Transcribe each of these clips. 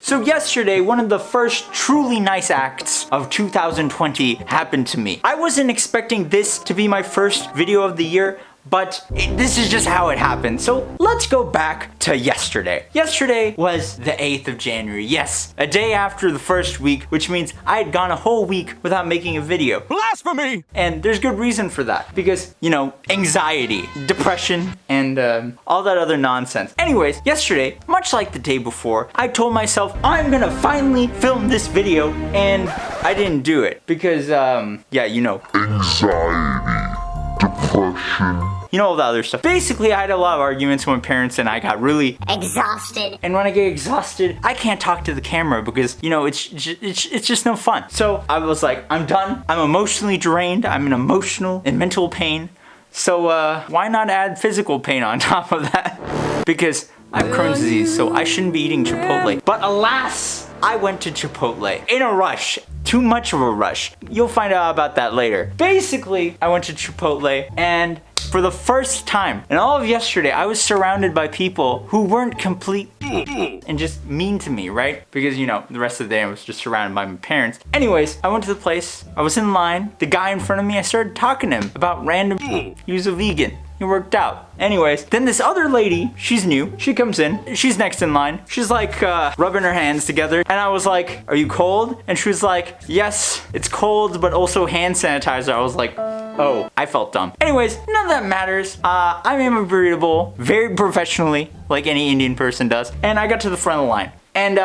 So yesterday, one of the first truly nice acts of 2020 happened to me. I wasn't expecting this to be my first video of the year, but this is just how it happened. So let's go back to yesterday. Yesterday was the 8th of January. Yes, a day after the first week, which means I had gone a whole week without making a video. Blasphemy! And there's good reason for that because, you know, anxiety, depression, and all that other nonsense. Anyways, yesterday, much like the day before, I told myself I'm gonna finally film this video, and I didn't do it because, yeah, you know. Anxiety, depression. You know all the other stuff. Basically, I had a lot of arguments with my parents and I got really exhausted. And when I get exhausted, I can't talk to the camera because, you know, it's just no fun. So I was like, I'm done. I'm emotionally drained. I'm in emotional and mental pain. So why not add physical pain on top of that? Because I have Crohn's disease, so I shouldn't be eating Chipotle. But alas, I went to Chipotle in a rush. Too much of a rush. You'll find out about that later. Basically, I went to Chipotle and for the first time in all of yesterday, I was surrounded by people who weren't complete and just mean to me, right? Because, you know, the rest of the day I was just surrounded by my parents. Anyways, I went to the place, I was in line. The guy in front of me, I started talking to him about random. He was a vegan. It worked out. Anyways, then this other lady, she's new, she comes in, she's next in line. She's like rubbing her hands together. And I was like, are you cold? And she was like, yes, it's cold, but also hand sanitizer. I was like, oh, I felt dumb. Anyways, none of that matters. I made my burrito bowl very professionally, like any Indian person does. And I got to the front of the line. And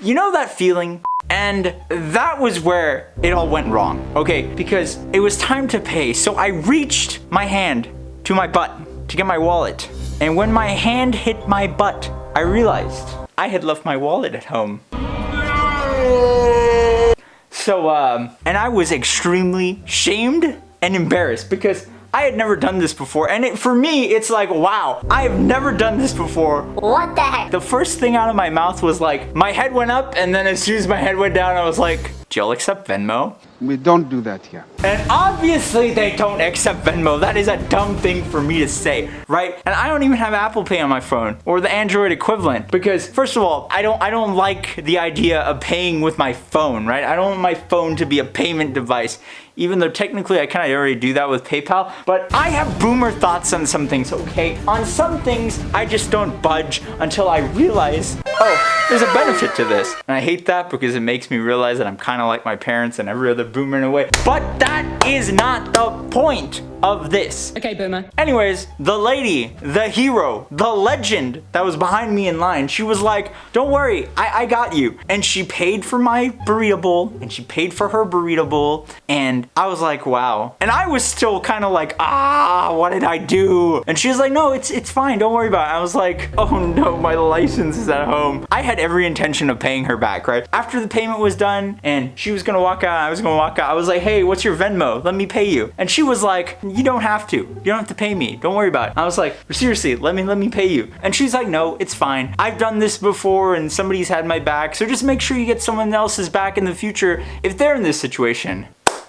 you know that feeling? And that was where it all went wrong, okay? Because it was time to pay. So I reached my hand to my butt to get my wallet. And when my hand hit my butt, I realized I had left my wallet at home. So, and I was extremely shamed and embarrassed because I had never done this before. And for me, it's like, wow, I have never done this before. What the heck? The first thing out of my mouth was like, my head went up, and then as soon as my head went down, I was like, do y'all accept Venmo? We don't do that here. And obviously they don't accept Venmo. That is a dumb thing for me to say, right? And I don't even have Apple Pay on my phone or the Android equivalent because first of all, I don't like the idea of paying with my phone, right? I don't want my phone to be a payment device, even though technically I kind of already do that with PayPal. But I have boomer thoughts on some things, okay? On some things, I just don't budge until I realize, oh, there's a benefit to this. And I hate that because it makes me realize that I'm kind of like my parents and every other boomer in a way. But that is not the point of this. Okay, boomer. Anyways, the lady, the hero, the legend that was behind me in line, she was like, don't worry, I got you. And she paid for my burrito bowl and she paid for her burrito bowl. And I was like, wow. And I was still kind of like, what did I do? And she was like, no, it's fine. Don't worry about it. I was like, oh no, my license is at home. I had every intention of paying her back, right? After the payment was done and she was gonna walk out, I was gonna walk out. I was like, hey, what's your Venmo? Let me pay you. And she was like, you don't have to. You don't have to pay me. Don't worry about it. I was like, seriously, let me pay you. And she's like, no, it's fine. I've done this before and somebody's had my back. So just make sure you get someone else's back in the future if they're in this situation.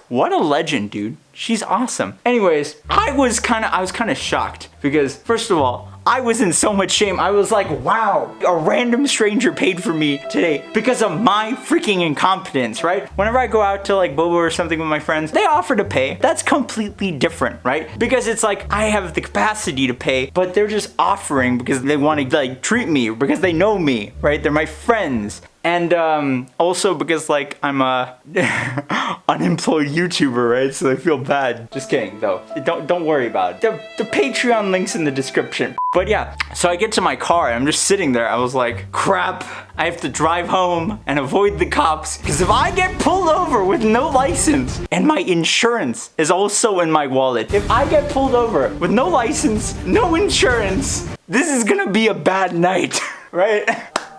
What a legend, dude. She's awesome. Anyways, I was kind of shocked because first of all, I was in so much shame. I was like, wow, a random stranger paid for me today because of my freaking incompetence, right? Whenever I go out to like Bobo or something with my friends, they offer to pay. That's completely different, right? Because it's like, I have the capacity to pay, but they're just offering because they want to like treat me, because they know me, right? They're my friends. And also because like I'm a unemployed YouTuber, right? So I feel bad. Just kidding though. Don't worry about it. The Patreon link's in the description. But yeah, so I get to my car and I'm just sitting there. I was like, crap, I have to drive home and avoid the cops. Because if I get pulled over with no license and my insurance is also in my wallet, if I get pulled over with no license, no insurance, this is gonna be a bad night, right?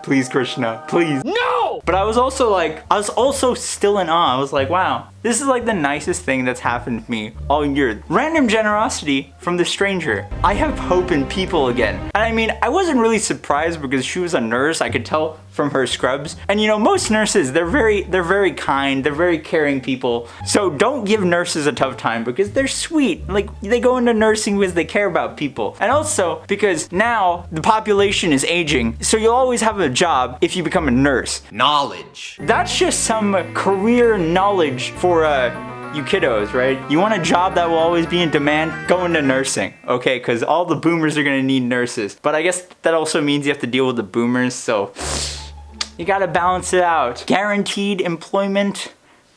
Please, Krishna, please. No! But I was also still in awe. I was like, wow, This is like the nicest thing that's happened to me all year. Random generosity from the stranger. I have hope in people again. And I mean, I wasn't really surprised because she was a nurse. I could tell from her scrubs. And you know, most nurses, they're very kind, they're very caring people. So don't give nurses a tough time because they're sweet. Like, they go into nursing because they care about people. And also because now the population is aging, so you'll always have a job if you become a nurse. Knowledge. That's just some career knowledge for you kiddos, right? You want a job that will always be in demand? Go into nursing, okay? Because all the boomers are gonna need nurses. But I guess that also means you have to deal with the boomers, so you gotta balance it out. Guaranteed employment,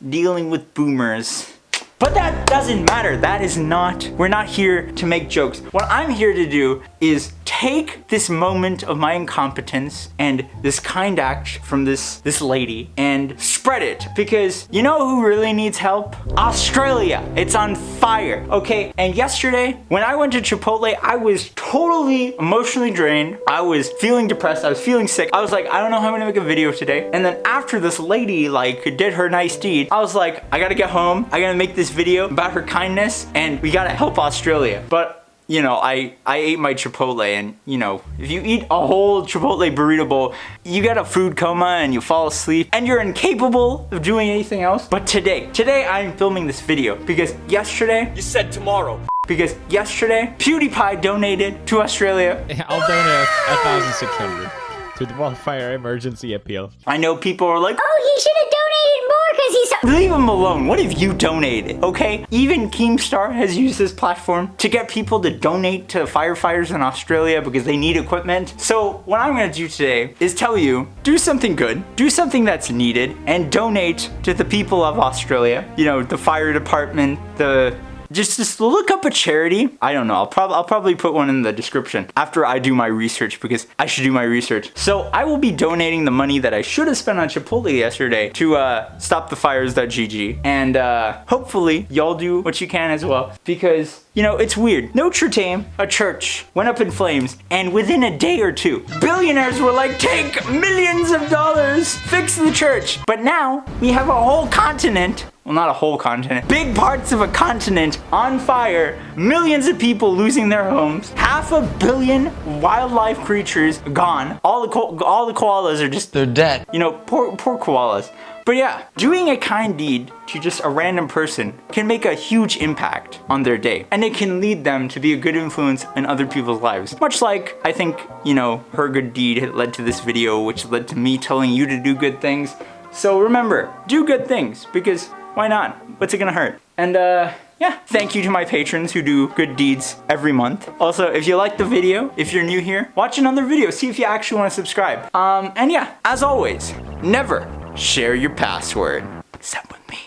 dealing with boomers. But that doesn't matter. That is not, we're not here to make jokes. What I'm here to do is take this moment of my incompetence and this kind act from this lady and spread it, because you know who really needs help? Australia. It's on fire, okay? And yesterday, when I went to Chipotle, I was totally emotionally drained. I was feeling depressed. I was feeling sick. I was like, I don't know how I'm gonna make a video today. And then after this lady like did her nice deed, I was like, I gotta get home. I gotta make this video about her kindness and we gotta help Australia. But you know, I ate my Chipotle, and you know, if you eat a whole Chipotle burrito bowl, you get a food coma and you fall asleep and you're incapable of doing anything else. But today I'm filming this video because yesterday, You said tomorrow. because yesterday, PewDiePie donated to Australia. I'll donate 1,600 to the wildfire emergency appeal. I know people are like, Oh, he should have donated more because he's so. leave him alone. What if you donated, okay? Even Keemstar has used this platform to get people to donate to firefighters in Australia because they need equipment. So what I'm gonna do today is tell you, do something good, do something that's needed, and donate to the people of Australia. You know, the fire department, just look up a charity. I don't know. I'll probably put one in the description after I do my research, because I should do my research. So I will be donating the money that I should have spent on Chipotle yesterday to stopthefires.gg, and hopefully y'all do what you can as well, because you know, it's weird. Notre Dame, a church, went up in flames, and within a day or two, billionaires were like, take millions of dollars, fix the church. But now we have a whole continent. Well, not a whole continent, big parts of a continent on fire, millions of people losing their homes, 500 million wildlife creatures gone. All the koalas are just, They're dead. you know, poor koalas. But yeah, doing a kind deed to just a random person can make a huge impact on their day, and it can lead them to be a good influence in other people's lives. Much like, I think, you know, her good deed had led to this video, which led to me telling you to do good things. So remember, do good things, because why not? What's it gonna hurt? And yeah, thank you to my patrons who do good deeds every month. Also, if you like the video, if you're new here, watch another video, see if you actually want to subscribe. And yeah, as always, never share your password except with me.